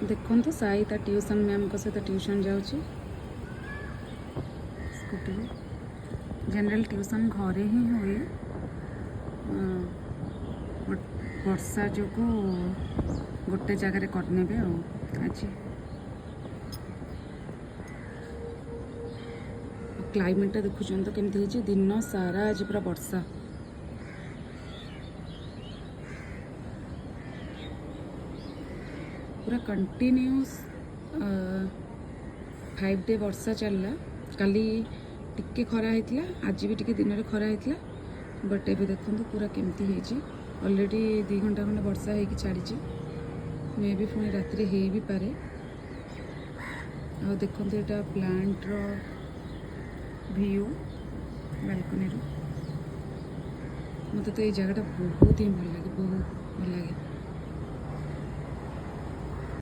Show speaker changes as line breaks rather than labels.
देखो तो साई ता ट्यूशन मैम को सहित ट्यूशन जाऊँगी स्कूटी जनरल ट्यूशन घरे ही हुए वर्षा जो गोटे जगार करने आज क्लाइमेट देखुं तो केमती दिन सारा आज पूरा वर्षा पूरा कंटिन्यूस 5 डे वर्षा चलला। काली टिके खरा होता आज भी टिके दिन में खरा होता बट एबे देखो पूरा केमती है ऑलरेडी 2 घंटा खंडे वर्षा हो छाड़ी मे भी पुणी राति हो भी पारे। आ देखो यहाँ प्लांट रो व्यू बालकनी मत तो ये जगह बहुत ही भल लगे बहुत भल लगे।